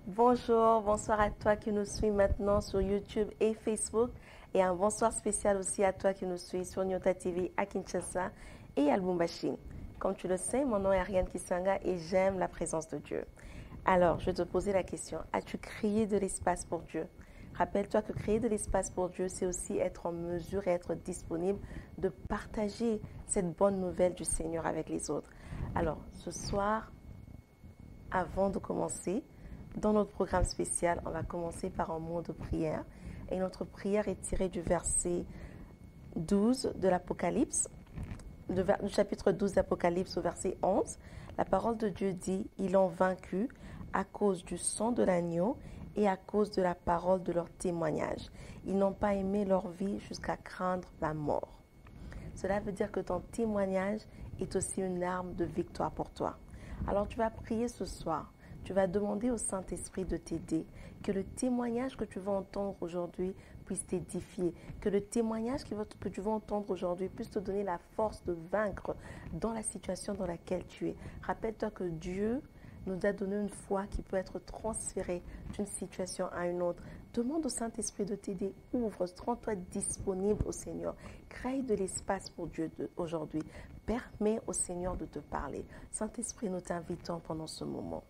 Bonjour, bonsoir à toi qui nous suis maintenant sur YouTube et Facebook. Et un bonsoir spécial aussi à toi qui nous suis sur Nyota TV à Kinshasa et à Lubumbashi. Comme tu le sais, mon nom est Ariane Kisanga et j'aime la présence de Dieu. Alors, je vais te poser la question, as-tu créé de l'espace pour Dieu? Rappelle-toi que créer de l'espace pour Dieu, c'est aussi être en mesure et être disponible de partager cette bonne nouvelle du Seigneur avec les autres. Alors, ce soir, avant de commencer, dans notre programme spécial, on va commencer par un mot de prière. Et notre prière est tirée du verset 12 de l'Apocalypse, du chapitre 12 d'Apocalypse au verset 11. La parole de Dieu dit, « Ils l'ont vaincu à cause du sang de l'agneau et à cause de la parole de leur témoignage. Ils n'ont pas aimé leur vie jusqu'à craindre la mort. » Cela veut dire que ton témoignage est aussi une arme de victoire pour toi. Alors tu vas prier ce soir. Tu vas demander au Saint-Esprit de t'aider, que le témoignage que tu vas entendre aujourd'hui puisse t'édifier, que le témoignage que tu vas entendre aujourd'hui puisse te donner la force de vaincre dans la situation dans laquelle tu es. Rappelle-toi que Dieu nous a donné une foi qui peut être transférée d'une situation à une autre. Demande au Saint-Esprit de t'aider, ouvre, rends-toi disponible au Seigneur. Crée de l'espace pour Dieu aujourd'hui. Permets au Seigneur de te parler. Saint-Esprit, nous t'invitons pendant ce moment.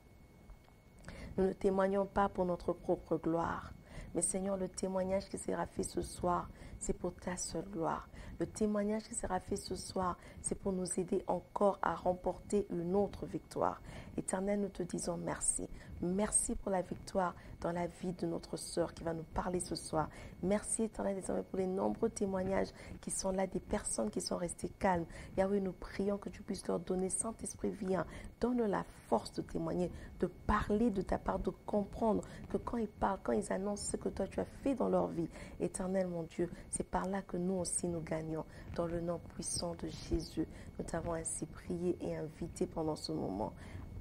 Nous ne témoignons pas pour notre propre gloire. Mais Seigneur, le témoignage qui sera fait ce soir, c'est pour ta seule gloire. Le témoignage qui sera fait ce soir, c'est pour nous aider encore à remporter une autre victoire. Éternel, nous te disons merci. Merci pour la victoire dans la vie de notre sœur qui va nous parler ce soir. Merci, Éternel, pour les nombreux témoignages qui sont là, des personnes qui sont restées calmes. Yahweh, nous prions que tu puisses leur donner, Saint-Esprit, viens, donne la force de témoigner, de parler de ta part, de comprendre que quand ils parlent, quand ils annoncent ce que toi tu as fait dans leur vie, Éternel, mon Dieu, c'est par là que nous aussi nous gagnons. Dans le nom puissant de Jésus, nous t'avons ainsi prié et invité pendant ce moment.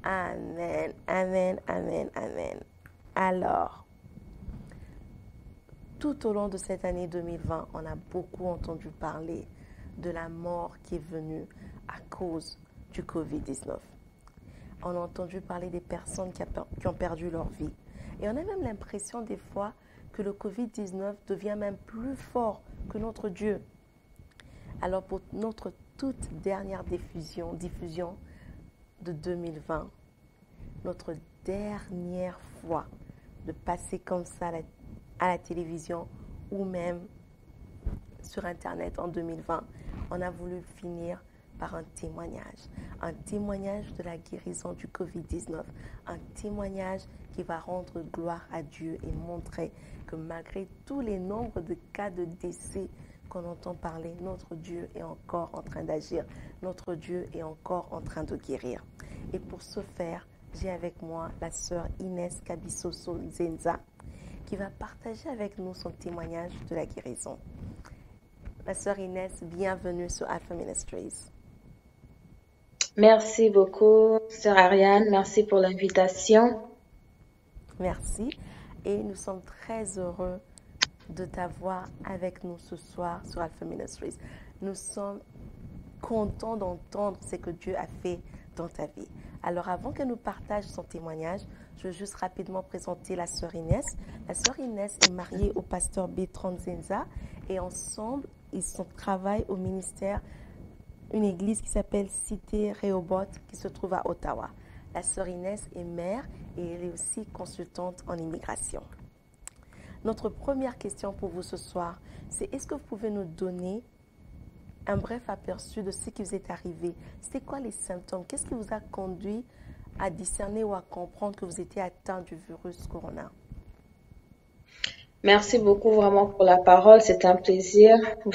Amen, amen, amen, amen. Alors, tout au long de cette année 2020, on a beaucoup entendu parler de la mort qui est venue à cause du Covid-19. On a entendu parler des personnes qui ont perdu leur vie. Et on a même l'impression des fois que le Covid-19 devient même plus fort que notre Dieu. Alors pour notre toute dernière diffusion de 2020, notre dernière fois de passer comme ça à la télévision ou même sur Internet en 2020, on a voulu finir par un témoignage de la guérison du Covid-19, un témoignage qui va rendre gloire à Dieu et montrer que malgré tous les nombres de cas de décès qu'on entend parler, notre Dieu est encore en train d'agir, notre Dieu est encore en train de guérir. Et pour ce faire, j'ai avec moi la sœur Inès Kabisoso Zenza qui va partager avec nous son témoignage de la guérison. La sœur Inès, bienvenue sur Alpha Ministries. Merci beaucoup, sœur Ariane. Merci pour l'invitation. Merci. Et nous sommes très heureux de t'avoir avec nous ce soir sur Alpha Ministries. Nous sommes contents d'entendre ce que Dieu a fait dans ta vie. Alors, avant qu'elle nous partage son témoignage, je veux juste rapidement présenter la sœur Inès. La sœur Inès est mariée au pasteur Bertrand Zenza et ensemble, ils travaillent au ministère, une église qui s'appelle Cité Rehoboth qui se trouve à Ottawa. La sœur Inès est mère et elle est aussi consultante en immigration. Notre première question pour vous ce soir, c'est est-ce que vous pouvez nous donner un bref aperçu de ce qui vous est arrivé? C'était quoi les symptômes? Qu'est-ce qui vous a conduit à discerner ou à comprendre que vous étiez atteint du virus corona? Merci beaucoup vraiment pour la parole. C'est un plaisir. Vous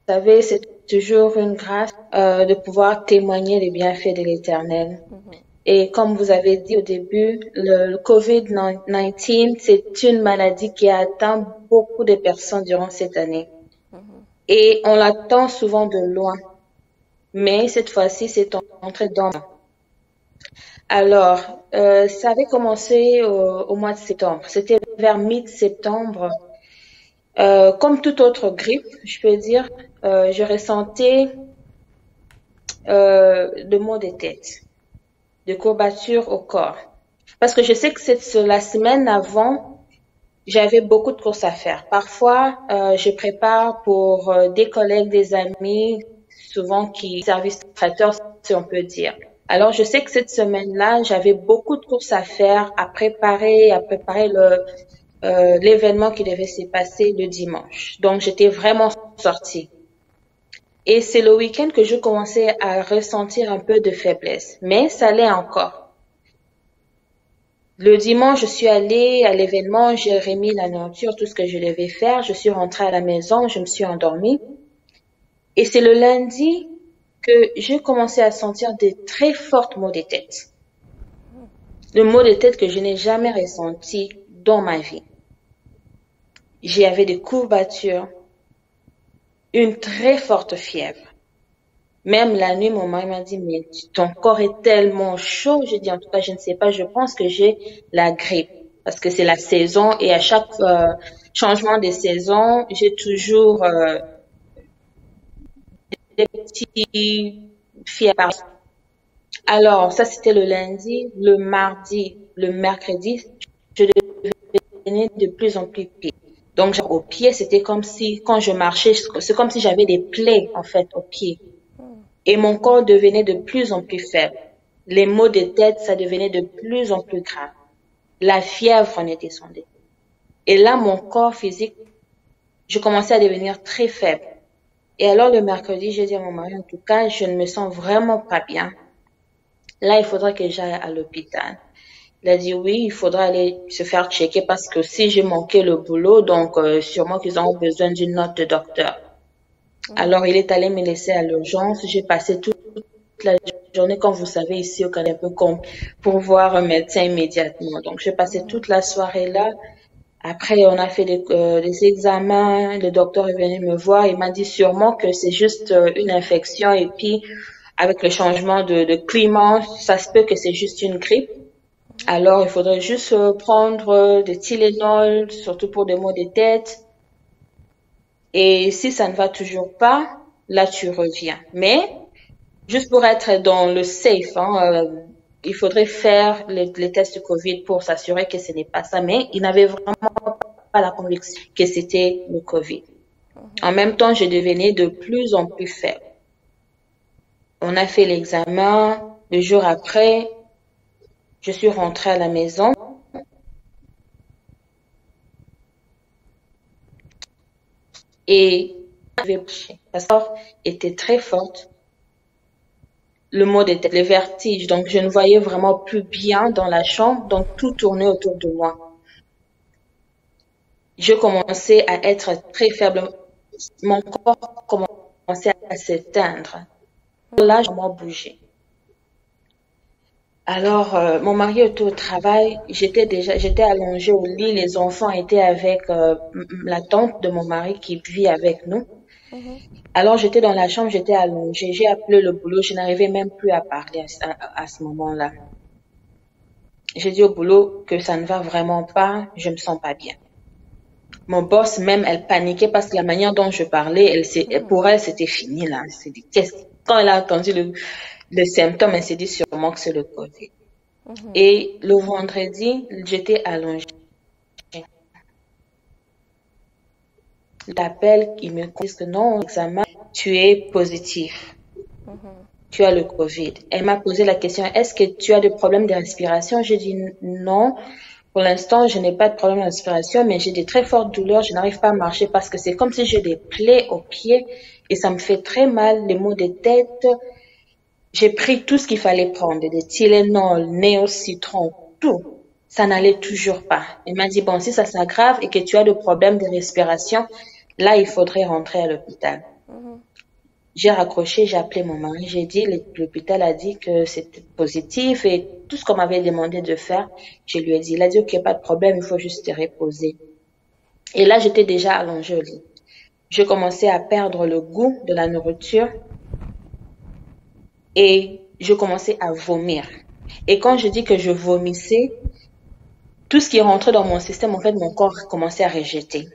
savez, c'est toujours une grâce de pouvoir témoigner les bienfaits de l'Éternel. Et comme vous avez dit au début, le COVID-19, c'est une maladie qui a atteint beaucoup de personnes durant cette année. Et on l'attend souvent de loin. Mais cette fois-ci, c'est entré dans. Alors, ça avait commencé au mois de septembre. C'était vers mi-septembre. Comme toute autre grippe, je peux dire, je ressentais de maux de tête, de courbatures au corps. Parce que je sais que la semaine avant, j'avais beaucoup de courses à faire. Parfois, je prépare pour des collègues, des amis, souvent qui service traiteur, si on peut dire. Alors, je sais que cette semaine-là, j'avais beaucoup de courses à faire, à préparer l'événement qui devait se passer le dimanche. Donc, j'étais vraiment sortie. Et c'est le week-end que je commençais à ressentir un peu de faiblesse. Mais ça allait encore. Le dimanche, je suis allée à l'événement, j'ai remis la nourriture, tout ce que je devais faire. Je suis rentrée à la maison, je me suis endormie. Et c'est le lundi que j'ai commencé à sentir des très fortes maux de tête. Le maux de tête que je n'ai jamais ressenti dans ma vie. J'avais des courbatures, une très forte fièvre. Même la nuit, mon mari m'a dit, mais ton corps est tellement chaud. J'ai dit, en tout cas, je ne sais pas, je pense que j'ai la grippe. Parce que c'est la saison et à chaque changement de saison, j'ai toujours des petits fièvres. Alors, ça, c'était le lundi. Le mardi, le mercredi, je devenais de plus en plus pire. Donc, au pied, c'était comme si, quand je marchais, c'est comme si j'avais des plaies, en fait, au pied. Et mon corps devenait de plus en plus faible. Les maux de tête, ça devenait de plus en plus grave. La fièvre en est descendue. Et là, mon corps physique, je commençais à devenir très faible. Et alors, le mercredi, j'ai dit à mon mari, en tout cas, je ne me sens vraiment pas bien. Là, il faudra que j'aille à l'hôpital. Il a dit oui, il faudra aller se faire checker parce que si j'ai manqué le boulot, donc sûrement qu'ils ont besoin d'une note de docteur. Alors, il est allé me laisser à l'urgence. J'ai passé toute la journée, comme vous savez, ici au Canada, un peu comme pour voir un médecin immédiatement. Donc, j'ai passé toute la soirée là. Après, on a fait des examens. Le docteur est venu me voir. Il m'a dit sûrement que c'est juste une infection. Et puis, avec le changement de climat, ça se peut que c'est juste une grippe. Alors, il faudrait juste prendre des Tylenol, surtout pour des maux de tête. Et si ça ne va toujours pas, là, tu reviens. Mais, juste pour être dans le safe, il faudrait faire les tests de COVID pour s'assurer que ce n'est pas ça. Mais il n'avait vraiment pas la conviction que c'était le COVID. En même temps, je devenais de plus en plus faible. On a fait l'examen. Le jour après, je suis rentrée à la maison. Et la fièvre était très forte. Le mot de tête, le vertige. Donc, je ne voyais vraiment plus bien dans la chambre. Donc, tout tournait autour de moi. Je commençais à être très faible. Mon corps commençait à s'éteindre. Là, je m'en bougeais. Alors, mon mari était au travail. J'étais allongée au lit. Les enfants étaient avec la tante de mon mari qui vit avec nous. Alors, j'étais dans la chambre, j'étais allongée. J'ai appelé le boulot. Je n'arrivais même plus à parler à ce moment-là. J'ai dit au boulot que ça ne va vraiment pas. Je me sens pas bien. Mon boss, même, elle paniquait parce que la manière dont je parlais, pour elle, c'était fini, là. Quand elle a entendu le symptôme, elle s'est dit sûrement que c'est le COVID. Et le vendredi, j'étais allongée. L'appel, ils me disent que non, examen, tu es positif. Tu as le COVID. Elle m'a posé la question, est-ce que tu as des problèmes de respiration? J'ai dit non. Pour l'instant, je n'ai pas de problème de respiration, mais j'ai des très fortes douleurs. Je n'arrive pas à marcher parce que c'est comme si j'ai des plaies aux pieds et ça me fait très mal, les maux de tête. J'ai pris tout ce qu'il fallait prendre, des Tylenol, Néo-Citron, tout. Ça n'allait toujours pas. Elle m'a dit, bon, si ça s'aggrave et que tu as des problèmes de respiration, là, il faudrait rentrer à l'hôpital. J'ai raccroché, j'ai appelé mon mari, j'ai dit, l'hôpital a dit que c'était positif et tout ce qu'on m'avait demandé de faire, je lui ai dit, il a dit, ok, pas de problème, il faut juste te reposer. Et là, j'étais déjà allongée au lit. Je commençais à perdre le goût de la nourriture et je commençais à vomir. Et quand je dis que je vomissais, tout ce qui rentrait dans mon système, en fait, mon corps commençait à rejeter.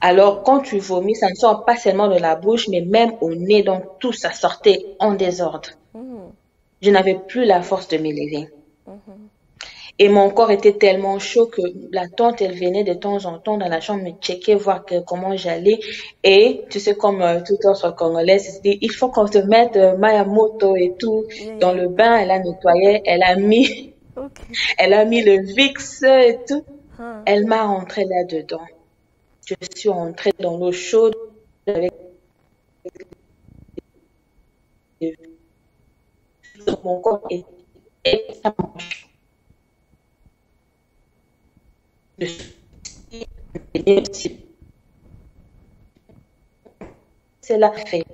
Alors, quand tu vomis, ça ne sort pas seulement de la bouche, mais même au nez, donc tout ça sortait en désordre. Je n'avais plus la force de m'élever. Et mon corps était tellement chaud que la tante, elle venait de temps en temps dans la chambre me checker, voir comment j'allais. Et tu sais, comme tout autre Congolais, elle se dit, il faut qu'on te mette Mayamoto et tout Yeah, dans yeah. le bain. Elle a nettoyé, Ok. elle a mis le Vicks et tout. Hein. Elle m'a rentré là-dedans. Je suis rentrée dans l'eau chaude avec mon corps et extrêmement chaud. C'est la fait.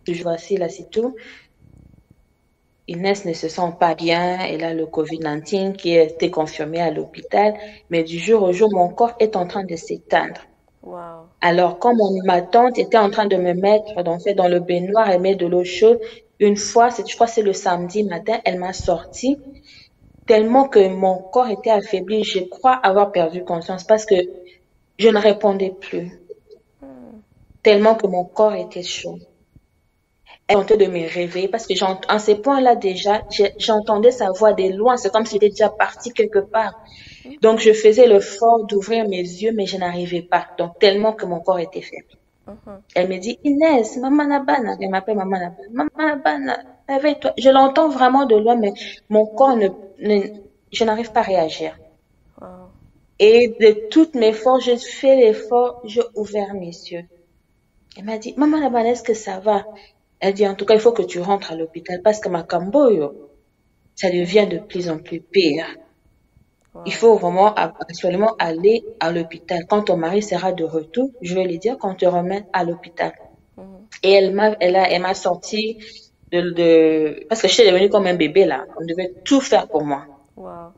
Je voici là, c'est tout. Inès ne se sent pas bien, elle a le COVID-19 qui a été confirmé à l'hôpital, mais du jour au jour, mon corps est en train de s'éteindre. Wow. Alors, comme ma tante était en train de me mettre dans le baignoire et mettre de l'eau chaude, une fois, je crois que c'est le samedi matin, elle m'a sorti tellement que mon corps était affaibli. Je crois avoir perdu conscience parce que je ne répondais plus, tellement que mon corps était chaud. Elle tentait de me réveiller parce que en ces points-là déjà, j'entendais sa voix de loin. C'est comme si j'étais déjà partie quelque part. Donc, je faisais l'effort d'ouvrir mes yeux, mais je n'arrivais pas. Donc, tellement que mon corps était faible. Elle me dit, Inès, Maman Nabana. Elle m'appelle Maman Nabana. Maman Nabana, réveille-toi. Je l'entends vraiment de loin, mais mon corps je n'arrive pas à réagir. Wow. Et de toutes mes forces, j'ai fait l'effort, j'ai ouvert mes yeux. Elle m'a dit, Maman Nabana, est-ce que ça va? Elle dit, en tout cas, il faut que tu rentres à l'hôpital parce que ma camboyo, ça devient de plus en plus pire. Wow. Il faut vraiment absolument aller à l'hôpital. Quand ton mari sera de retour, je vais lui dire qu'on te remette à l'hôpital. Et elle m'a sorti parce que j'étais devenue comme un bébé là. On devait tout faire pour moi. Wow.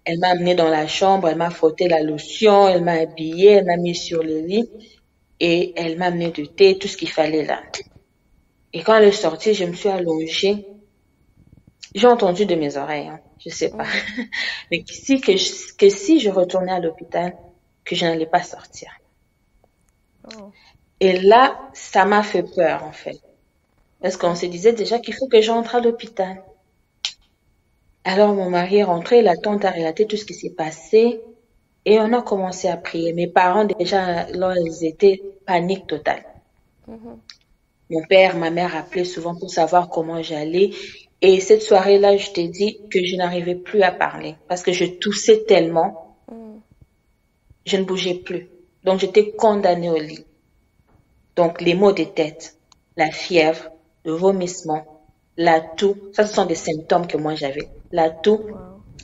Elle m'a amenée dans la chambre, elle m'a frotté la lotion, elle m'a habillée, elle m'a mis sur le lit et elle m'a amené du thé, tout ce qu'il fallait là. Et quand elle est sortie, je me suis allongée. J'ai entendu de mes oreilles, hein, je sais pas. Mais que si je retournais à l'hôpital, que je n'allais pas sortir. Oh. Et là, ça m'a fait peur, en fait. Parce qu'on se disait déjà qu'il faut que j'entre à l'hôpital. Alors, mon mari est rentré, la tante a relaté tout ce qui s'est passé. Et on a commencé à prier. Mes parents, déjà, là, ils étaient panique totale. Mon père, ma mère appelaient souvent pour savoir comment j'allais. Et cette soirée-là, je t'ai dit que je n'arrivais plus à parler parce que je toussais tellement. Je ne bougeais plus. Donc, j'étais condamnée au lit. Donc, les maux de tête, la fièvre, le vomissement, la toux, ça, ce sont des symptômes que moi j'avais. La toux,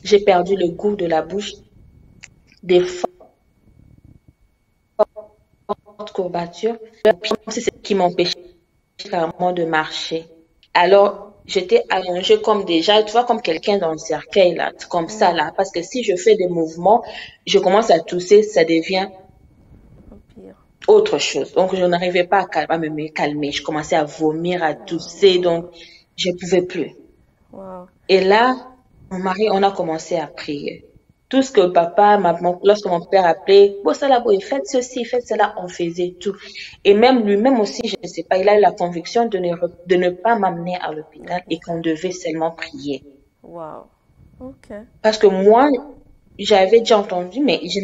j'ai perdu le goût de la bouche, des fortes courbatures, c'est ce qui m'empêchait carrément de marcher. Alors, j'étais allongée comme déjà, tu vois, comme quelqu'un dans le cercueil, là, comme ça, là. Parce que si je fais des mouvements, je commence à tousser, ça devient autre chose. Donc, je n'arrivais pas à me calmer. Je commençais à vomir, à tousser, donc je ne pouvais plus. Wow. Et là, mon mari, on a commencé à prier. Tout ce que papa, lorsque mon père appelait, faites ceci, faites cela, on faisait tout. Et même lui-même aussi, je ne sais pas, il a eu la conviction de ne pas m'amener à l'hôpital et qu'on devait seulement prier. Wow. Ok. Parce que moi, j'avais déjà entendu, mais je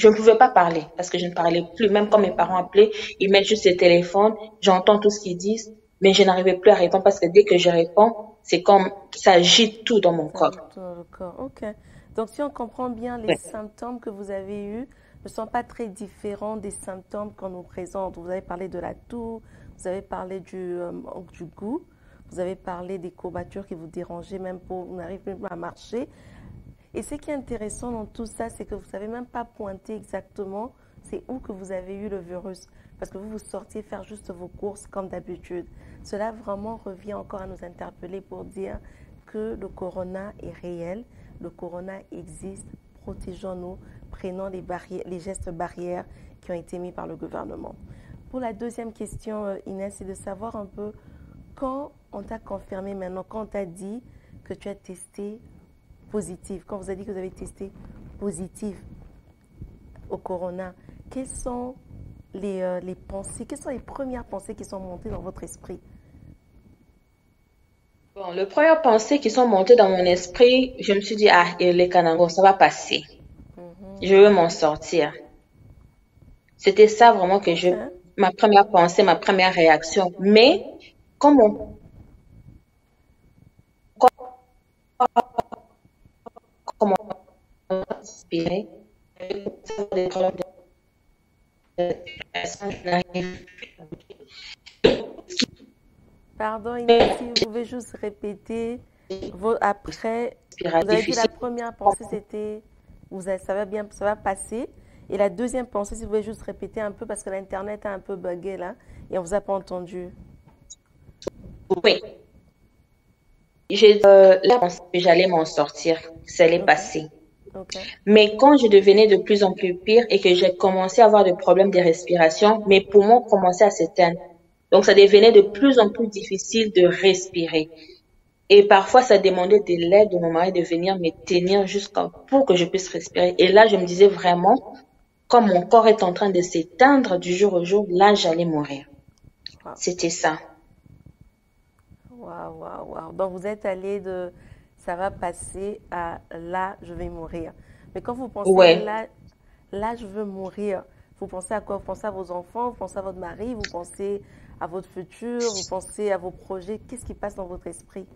ne pouvais pas parler parce que je ne parlais plus. Même quand mes parents appelaient, ils mettent juste le téléphone, j'entends tout ce qu'ils disent, mais je n'arrivais plus à répondre parce que dès que je réponds, c'est comme ça agite tout dans mon corps. Tout dans le corps. Ok. Donc, si on comprend bien, les symptômes que vous avez eus ne sont pas très différents des symptômes qu'on nous présente. Vous avez parlé de la toux, vous avez parlé du goût, vous avez parlé des courbatures qui vous dérangeaient, même vous n'arrivez même pas à marcher. Et ce qui est intéressant dans tout ça, c'est que vous ne savez même pas pointer exactement c'est où que vous avez eu le virus. Parce que vous sortiez faire juste vos courses comme d'habitude. Cela vraiment revient encore à nous interpeller pour dire que le corona est réel, le corona existe, protégeons-nous, prenons les gestes barrières qui ont été mis par le gouvernement. Pour la deuxième question, Inès, c'est de savoir un peu quand on t'a confirmé maintenant, quand on t'a dit que tu as testé positif, quand vous avez dit que vous avez testé positif au corona, quelles sont les pensées, quelles sont les premières pensées qui sont montées dans votre esprit? Bon, les premières pensées qui sont montées dans mon esprit, je me suis dit, ah, et les Kanangos, ça va passer. Je veux m'en sortir. C'était ça vraiment ma première pensée, ma première réaction. Mais, comme on commence à respirer, des problèmes de Pardon, Inès, si vous pouvez juste répéter. Après, vous avez dit la première pensée, c'était, ça va bien, ça va passer. Et la deuxième pensée, si vous pouvez juste répéter un peu, parce que l'Internet a un peu bugué là, et on ne vous a pas entendu. Oui. La pensée que j'allais m'en sortir, ça allait passer. Mais quand je devenais de plus en plus pire et que j'ai commencé à avoir des problèmes de respiration, mes poumons commençaient à s'éteindre. Donc, ça devenait de plus en plus difficile de respirer. Et parfois, ça demandait de l'aide de mon mari de venir me tenir pour que je puisse respirer. Et là, je me disais vraiment, comme mon corps est en train de s'éteindre du jour au jour, là, j'allais mourir. Wow. C'était ça. Waouh. Donc, vous êtes allé de ça va passer à là, je vais mourir. Mais quand vous pensez là, je veux mourir, vous pensez à quoi? Vous pensez à vos enfants, vous pensez à votre mari, vous pensez à votre futur, vous pensez à vos projets. Qu'est-ce qui passe dans votre esprit?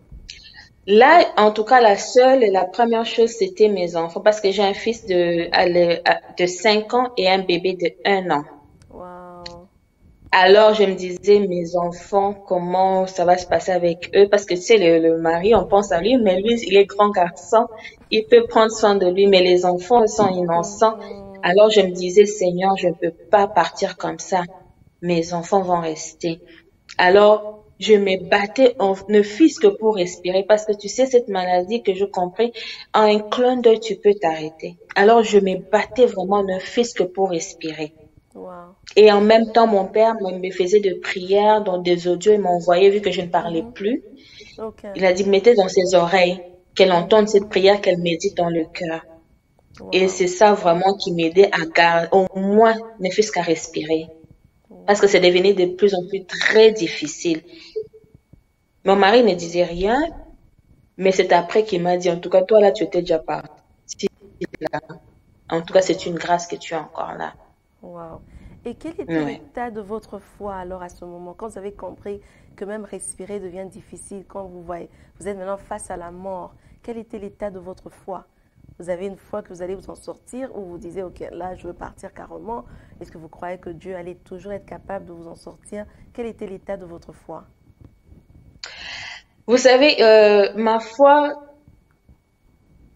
Là, en tout cas, la seule et la première chose, c'était mes enfants, parce que j'ai un fils de 5 ans et un bébé de 1 an. Wow. Alors, je me disais, mes enfants, comment ça va se passer avec eux? Parce que tu sais, le mari, on pense à lui, mais lui, il est grand garçon, il peut prendre soin de lui, mais les enfants sont innocents. Alors, je me disais, Seigneur, je ne peux pas partir comme ça. Mes enfants vont rester. Alors, je me battais ne fût-ce que pour respirer, parce que tu sais, cette maladie que je compris, en un clin d'œil, tu peux t'arrêter. Alors, je me battais vraiment ne fût-ce que pour respirer. Wow. Et en même temps, mon père me faisait des prières dans des audios, il m'envoyait vu que je ne parlais plus. Il a dit, mettez dans ses oreilles, qu'elle entende cette prière, qu'elle médite dans le cœur. Wow. Et c'est ça vraiment qui m'aidait à garder, au moins, ne fût-ce qu'à respirer. Parce que c'est devenu de plus en plus très difficile. Mon mari ne disait rien, mais c'est après qu'il m'a dit, en tout cas, toi là, tu étais déjà parti. En tout cas, c'est une grâce que tu es encore là. Wow. Et quel était l'état de votre foi alors à ce moment, quand vous avez compris que même respirer devient difficile, quand vous êtes maintenant face à la mort, quel était l'état de votre foi? Vous avez une foi que vous allez vous en sortir ou vous disiez, ok, là, je veux partir carrément? Est-ce que vous croyez que Dieu allait toujours être capable de vous en sortir? Quel était l'état de votre foi? Vous savez, ma foi,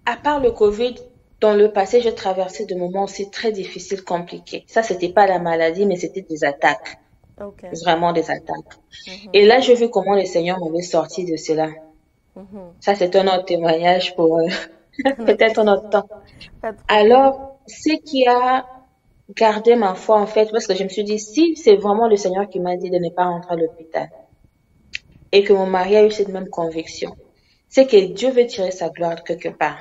à part le Covid, dans le passé, j'ai traversé des moments aussi très difficiles, compliqués. Ça, c'était pas la maladie, mais c'était des attaques. Vraiment des attaques. Et là, j'ai vu comment le Seigneur m'avait sorti de cela. Ça, c'est un autre témoignage pour peut-être un autre temps. Alors, ce qui a gardé ma foi, en fait, parce que je me suis dit, si c'est vraiment le Seigneur qui m'a dit de ne pas rentrer à l'hôpital, et que mon mari a eu cette même conviction, c'est que Dieu veut tirer sa gloire quelque part,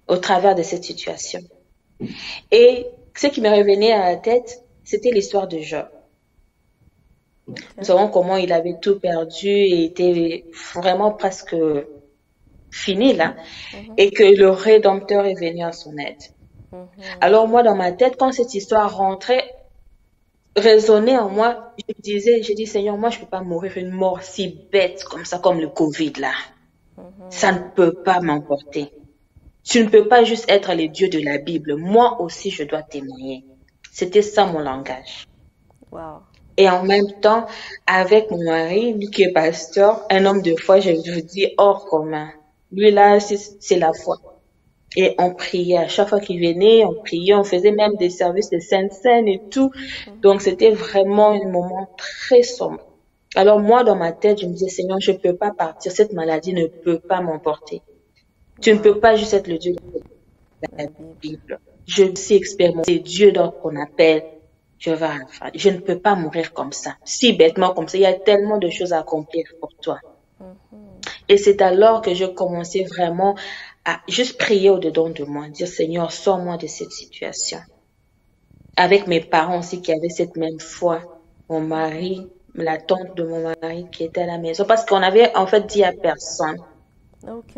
au travers de cette situation. Et ce qui me revenait à la tête, c'était l'histoire de Job. Nous savons comment il avait tout perdu et était vraiment presque fini là, et que le Rédempteur est venu à son aide. Alors moi, dans ma tête, quand cette histoire rentrait, résonnait en moi, je dis, Seigneur, moi, je peux pas mourir une mort si bête comme ça, comme le Covid là. Ça ne peut pas m'emporter. Tu ne peux pas juste être le Dieu de la Bible. Moi aussi, je dois témoigner. C'était ça mon langage. Wow. Et en même temps, avec mon mari, lui qui est pasteur, un homme de foi, je vous dis, hors commun. Lui là, c'est la foi. Et on priait. À chaque fois qu'il venait, on priait. On faisait même des services de Sainte-Seine et tout. Donc, c'était vraiment un moment très sombre. Alors, moi, dans ma tête, je me disais, Seigneur, je ne peux pas partir. Cette maladie ne peut pas m'emporter. Tu ne peux pas juste être le Dieu de la Bible. Je suis expérimenté. Dieu qu'on appelle. Je ne peux pas mourir comme ça. Si bêtement comme ça. Il y a tellement de choses à accomplir pour toi. Et c'est alors que je commençais vraiment à juste prier au-dedans de moi, dire Seigneur, sors-moi de cette situation. Avec mes parents aussi qui avaient cette même foi, mon mari, la tante de mon mari qui était à la maison parce qu'on avait en fait dit à personne. Ok.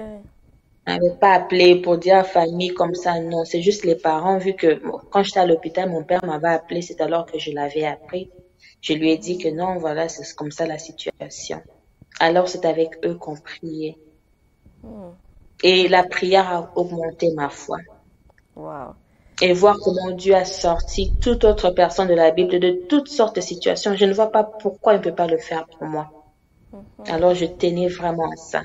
On n'avait pas appelé pour dire à famille comme ça, non. C'est juste les parents, vu que bon, quand j'étais à l'hôpital, mon père m'avait appelé, c'est alors que je l'avais appris. Je lui ai dit que non, voilà, c'est comme ça la situation. Alors c'est avec eux qu'on priait. Hmm. Et la prière a augmenté ma foi. Wow. Et voir comment Dieu a sorti toute autre personne de la Bible de toutes sortes de situations. Je ne vois pas pourquoi il ne peut pas le faire pour moi. Alors je tenais vraiment à ça.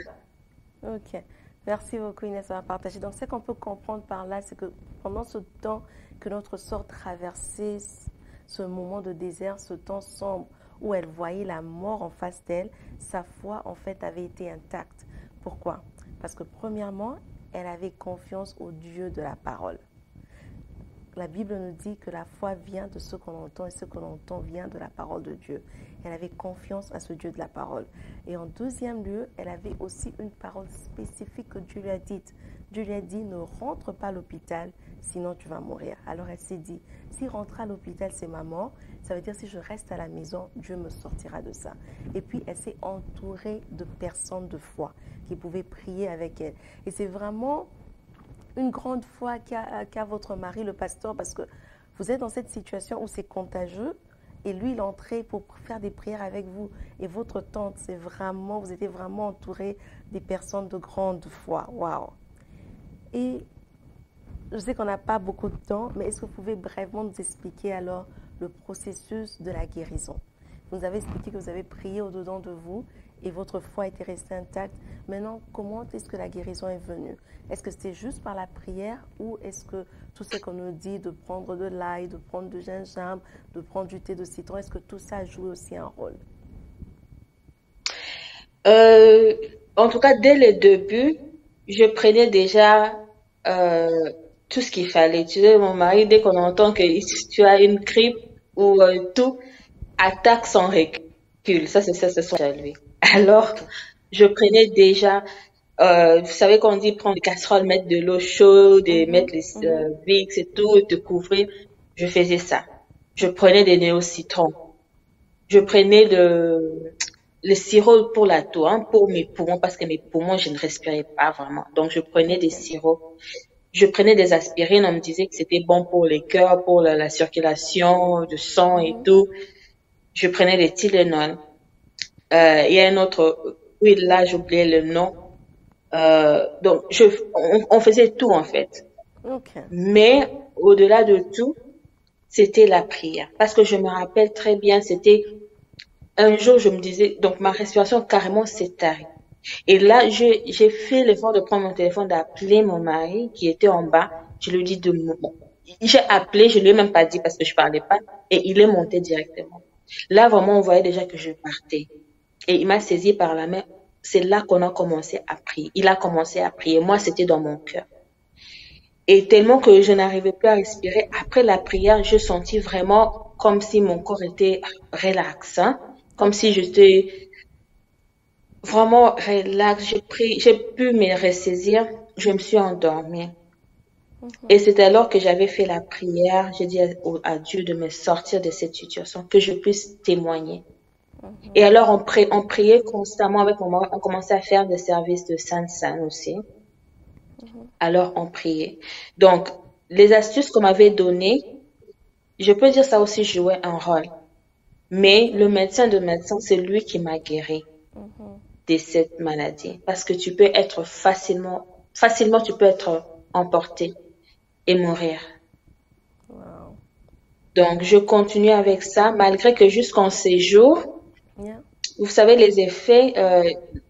Ok. Merci beaucoup Inès d'avoir partagé. Donc ce qu'on peut comprendre par là, c'est que pendant ce temps que notre sœur traversait ce moment de désert, ce temps sombre où elle voyait la mort en face d'elle, sa foi en fait avait été intacte. Pourquoi? Parce que premièrement, elle avait confiance au Dieu de la parole. La Bible nous dit que la foi vient de ce qu'on entend et ce qu'on entend vient de la parole de Dieu. Elle avait confiance à ce Dieu de la parole. Et en deuxième lieu, elle avait aussi une parole spécifique que Dieu lui a dite. Dieu lui a dit, ne rentre pas à l'hôpital, sinon tu vas mourir. Alors elle s'est dit, si rentrer à l'hôpital c'est ma mort, ça veut dire si je reste à la maison, Dieu me sortira de ça. Et puis elle s'est entourée de personnes de foi qui pouvaient prier avec elle. Et c'est vraiment une grande foi qu'a votre mari, le pasteur, parce que vous êtes dans cette situation où c'est contagieux et lui, il est entré pour faire des prières avec vous. Et votre tante, c'est vraiment, vous étiez vraiment entouré des personnes de grande foi. Waouh! Et je sais qu'on n'a pas beaucoup de temps, mais est-ce que vous pouvez brièvement nous expliquer alors le processus de la guérison? Vous nous avez expliqué que vous avez prié au-dedans de vous et votre foi était restée intacte. Maintenant, comment est-ce que la guérison est venue? Est-ce que c'était juste par la prière ou est-ce que tout ce qu'on nous dit de prendre de l'ail, de prendre du gingembre, de prendre du thé de citron, est-ce que tout ça joue aussi un rôle? En tout cas, dès le début, je prenais déjà euh, tout ce qu'il fallait. Tu sais, mon mari, dès qu'on entend que tu as une grippe ou tout, attaque sans recul. Ça, c'est son à lui. Alors, je prenais déjà, vous savez qu'on dit prendre une casserole, mettre de l'eau chaude et mettre les Vicks et tout, et te couvrir. Je faisais ça. Je prenais des néo-citrons. Je prenais le sirop pour la toux, hein, pour mes poumons, parce que mes poumons, je ne respirais pas vraiment. Donc, je prenais des sirops. Je prenais des aspirines. On me disait que c'était bon pour les cœurs, pour la circulation du sang et tout. Je prenais des Tylenol. Il y a un autre, oui, là, j'oubliais le nom. Donc, on faisait tout, en fait. Okay. Mais, au-delà de tout, c'était la prière. Parce que je me rappelle très bien, c'était un jour, je me disais, donc ma respiration carrément s'est arrêtée. Et là, j'ai fait l'effort de prendre mon téléphone, d'appeler mon mari qui était en bas. Je lui ai dit j'ai appelé, je lui ai même pas dit parce que je parlais pas, et il est monté directement. Là, vraiment, on voyait déjà que je partais. Et il m'a saisi par la main. C'est là qu'on a commencé à prier. Il a commencé à prier. Moi, c'était dans mon cœur. Et tellement que je n'arrivais plus à respirer, après la prière, je sentis vraiment comme si mon corps était relax, hein? Comme si j'étais vraiment relax. J'ai pu me ressaisir. Je me suis endormie. Et c'est alors que j'avais fait la prière. J'ai dit à Dieu de me sortir de cette situation, que je puisse témoigner. Et alors, on priait constamment avec mon mari. On commençait à faire des services de Sainte-Sainte aussi. Alors, on priait. Donc, les astuces qu'on m'avait données, je peux dire ça aussi jouait un rôle. Mais le médecin, c'est lui qui m'a guéri de cette maladie. Parce que tu peux être facilement tu peux être emporté et mourir. Wow. Donc, je continue avec ça, malgré que jusqu'en séjour, vous savez, les effets,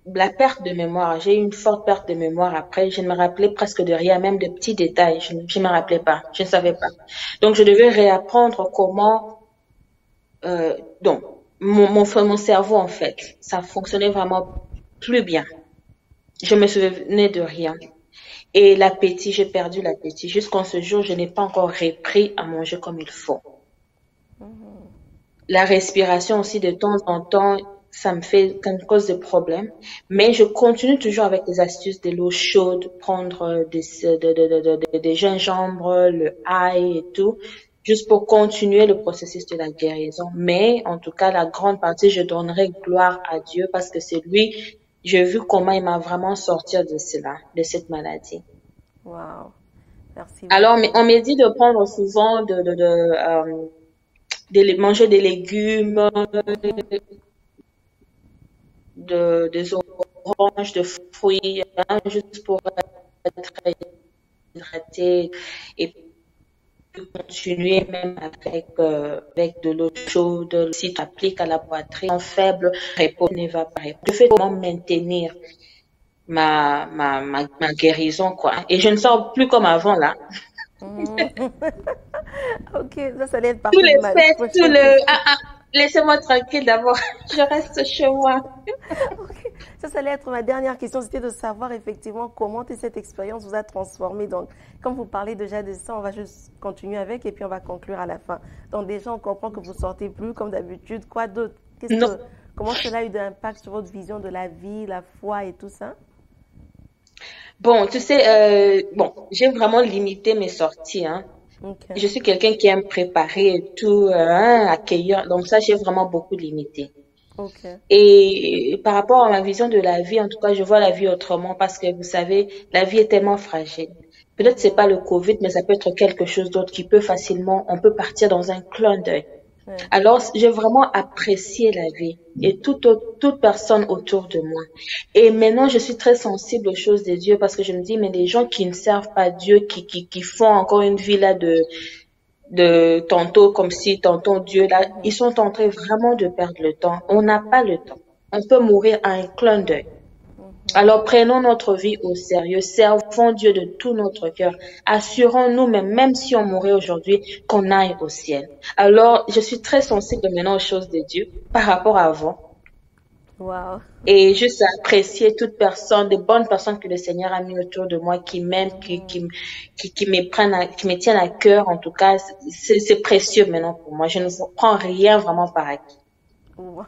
la perte de mémoire. J'ai eu une forte perte de mémoire après. Je ne me rappelais presque de rien, même de petits détails. Je ne me rappelais pas. Je ne savais pas. Donc, je devais réapprendre comment, donc, mon cerveau, en fait, ça fonctionnait vraiment plus bien. Je me souvenais de rien. Et l'appétit, j'ai perdu l'appétit. Jusqu'en ce jour, je n'ai pas encore repris à manger comme il faut. La respiration aussi, de temps en temps, ça me fait quelque cause de problème. Mais je continue toujours avec les astuces de l'eau chaude, prendre des gingembre, le ail et tout. juste pour continuer le processus de la guérison. Mais en tout cas, la grande partie, je donnerai gloire à Dieu parce que c'est lui, j'ai vu comment il m'a vraiment sorti de cela, de cette maladie. Wow. Merci Alors, beaucoup. on me dit de prendre souvent manger des légumes, des oranges, de fruits, hein, juste pour être hydraté et continuer même avec de l'eau chaude. Si tu appliques à la poitrine en faible, repos ne va pas. Je fais comment maintenir ma guérison, quoi. Et je ne sors plus comme avant, là. Ok, ça allait être Tous partie de les ma fêtes, prochaine question. laissez-moi tranquille d'abord. Je reste chez moi. Ok, ça allait être ma dernière question, c'était de savoir effectivement comment cette expérience vous a transformé. Donc, comme vous parlez déjà de ça, on va juste continuer avec et puis on va conclure à la fin. Donc, déjà, on comprend que vous sortez plus comme d'habitude. Quoi d'autre? Non. Comment cela a eu d'impact sur votre vision de la vie, la foi et tout ça? Bon, tu sais, j'ai vraiment limité mes sorties, hein. Ok, Je suis quelqu'un qui aime préparer et tout, hein, accueillir. Donc ça, j'ai vraiment beaucoup limité. ok. Et par rapport à ma vision de la vie, en tout cas, je vois la vie autrement parce que vous savez, la vie est tellement fragile. Peut-être c'est pas le Covid, mais ça peut être quelque chose d'autre qui peut facilement, on peut partir dans un clin d'œil. Ouais. Alors, j'ai vraiment apprécié la vie et toute personne autour de moi. Et maintenant, je suis très sensible aux choses de Dieu parce que je me dis, mais les gens qui ne servent pas Dieu, qui font encore une vie là de tantôt comme si tantôt Dieu là, ils sont en train vraiment de perdre le temps. On n'a pas le temps. On peut mourir à un clin d'œil. Alors prenons notre vie au sérieux, servons Dieu de tout notre cœur, assurons-nous même si on mourait aujourd'hui, qu'on aille au ciel. Alors je suis très sensible maintenant aux choses de Dieu par rapport à avant Wow. et juste apprécier toute personne, des bonnes personnes que le Seigneur a mis autour de moi, qui m'aiment, qui me prennent, qui me tiennent à cœur. En tout cas, c'est précieux maintenant pour moi. Je ne prends rien vraiment par acquis. Wow.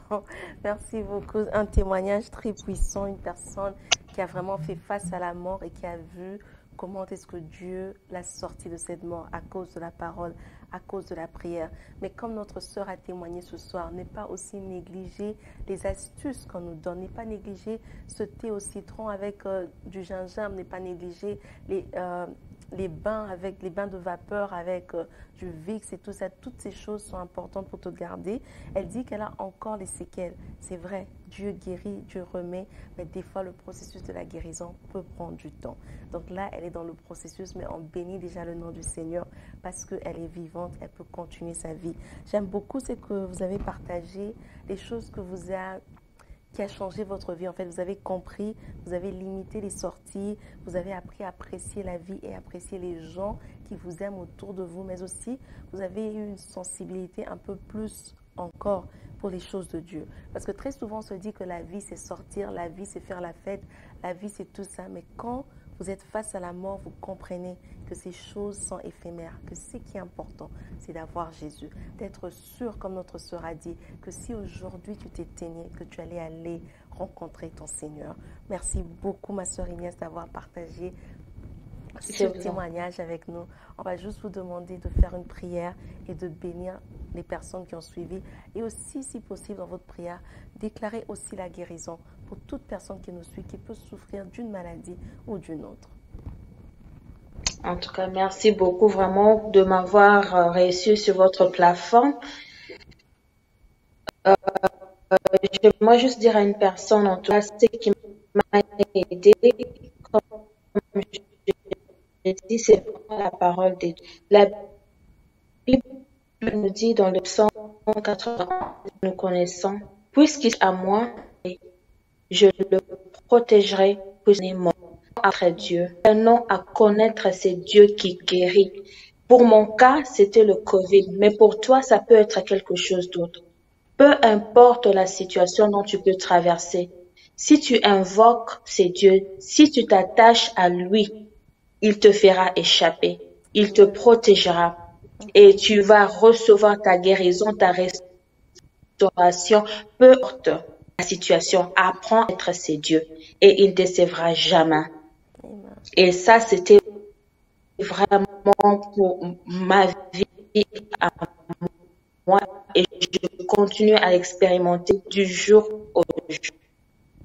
Merci beaucoup. Un témoignage très puissant, une personne qui a vraiment fait face à la mort et qui a vu comment est-ce que Dieu l'a sorti de cette mort à cause de la parole, à cause de la prière. Mais comme notre sœur a témoigné ce soir, n'est pas aussi négliger les astuces qu'on nous donne, n'est pas négliger ce thé au citron avec du gingembre, n'est pas négliger les bains avec les bains de vapeur avec du Vicks et tout ça, toutes ces choses sont importantes pour te garder. Elle dit qu'elle a encore les séquelles. C'est vrai, Dieu guérit, Dieu remet, mais des fois le processus de la guérison peut prendre du temps. Donc là, elle est dans le processus, mais on bénit déjà le nom du Seigneur parce qu'elle est vivante, elle peut continuer sa vie. J'aime beaucoup ce que vous avez partagé, les choses qui a changé votre vie. En fait, vous avez compris, vous avez limité les sorties, vous avez appris à apprécier la vie et apprécier les gens qui vous aiment autour de vous, mais aussi vous avez eu une sensibilité un peu plus encore pour les choses de Dieu. Parce que très souvent, on se dit que la vie, c'est sortir, la vie, c'est faire la fête, la vie, c'est tout ça. Mais quand vous êtes face à la mort, vous comprenez que ces choses sont éphémères, que ce qui est important, c'est d'avoir Jésus, d'être sûr, comme notre sœur a dit, que si aujourd'hui tu t'éteignais, que tu allais aller rencontrer ton Seigneur. Merci beaucoup, ma sœur Inès, d'avoir partagé ce témoignage avec nous. On va juste vous demander de faire une prière et de bénir les personnes qui ont suivi. Et aussi, si possible, dans votre prière, déclarer aussi la guérison pour toute personne qui nous suit, qui peut souffrir d'une maladie ou d'une autre. En tout cas, merci beaucoup vraiment de m'avoir reçu sur votre plateforme. Moi, juste dire à une personne, en tout cas, ce qui m'a aidé, comme je dis, c'est vraiment la parole de Dieu. La Bible nous dit dans le psaume 80, nous connaissons, puisqu'il est à moi, je le protégerai mon après Dieu. Un nom à connaître, c'est Dieu qui guérit. Pour mon cas, c'était le Covid, mais pour toi, ça peut être quelque chose d'autre. Peu importe la situation dont tu peux traverser, si tu invoques ces dieux, si tu t'attaches à lui, il te fera échapper, il te protégera et tu vas recevoir ta guérison, ta restauration, peu importe la situation. Apprends à être ses dieux et il ne décevra jamais. Et ça, c'était vraiment pour ma vie à moi et je continue à l'expérimenter du jour au jour.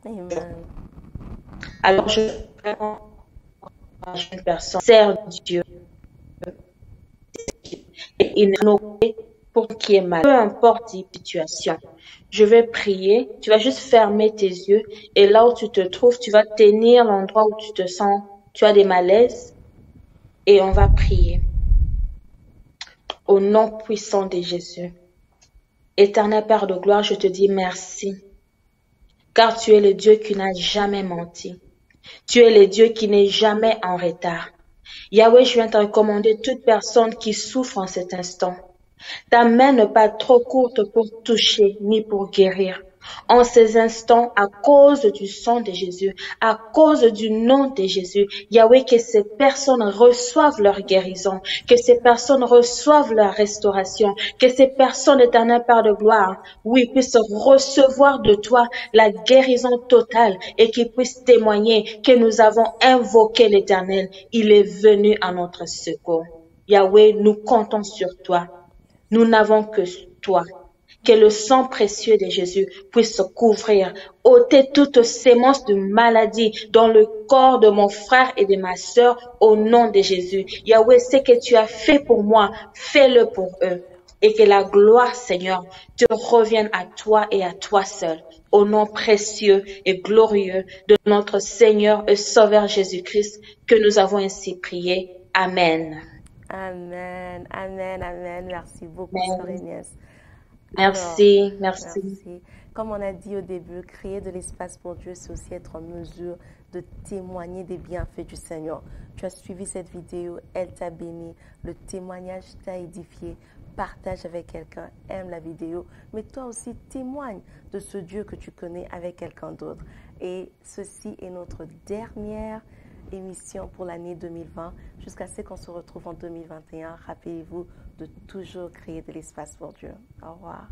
Amen. Alors, je une personne sert Dieu et ignorer pour qui est mal. Peu importe la situation. Je vais prier. Tu vas juste fermer tes yeux et là où tu te trouves, tu vas tenir l'endroit où tu te sens, tu as des malaises et on va prier. Au nom puissant de Jésus. Éternel Père de gloire, je te dis merci. Car tu es le Dieu qui n'a jamais menti. Tu es le Dieu qui n'est jamais en retard. Yahweh, je viens te recommander toute personne qui souffre en cet instant. Ta main n'est pas trop courte pour toucher ni pour guérir. En ces instants, à cause du sang de Jésus, à cause du nom de Jésus, Yahweh, que ces personnes reçoivent leur guérison, que ces personnes reçoivent leur restauration, que ces personnes, éternel Père de gloire, oui, puissent recevoir de toi la guérison totale et qu'ils puissent témoigner que nous avons invoqué l'Éternel. Il est venu à notre secours. Yahweh, nous comptons sur toi. Nous n'avons que toi. Que le sang précieux de Jésus puisse couvrir, ôter toute sémence de maladie dans le corps de mon frère et de ma sœur au nom de Jésus. Yahweh, ce que tu as fait pour moi, fais-le pour eux. Et que la gloire, Seigneur, te revienne à toi et à toi seul. Au nom précieux et glorieux de notre Seigneur et Sauveur Jésus-Christ, que nous avons ainsi prié. Amen. Amen, amen, amen. Merci beaucoup, Sœur Agnès. Merci. Merci. Comme on a dit au début, créer de l'espace pour Dieu, c'est aussi être en mesure de témoigner des bienfaits du Seigneur. Tu as suivi cette vidéo, elle t'a béni, le témoignage t'a édifié. Partage avec quelqu'un, aime la vidéo, mais toi aussi témoigne de ce Dieu que tu connais avec quelqu'un d'autre. Et ceci est notre dernière émission pour l'année 2020, jusqu'à ce qu'on se retrouve en 2021. Rappelez-vous de toujours créer de l'espace pour Dieu. Au revoir.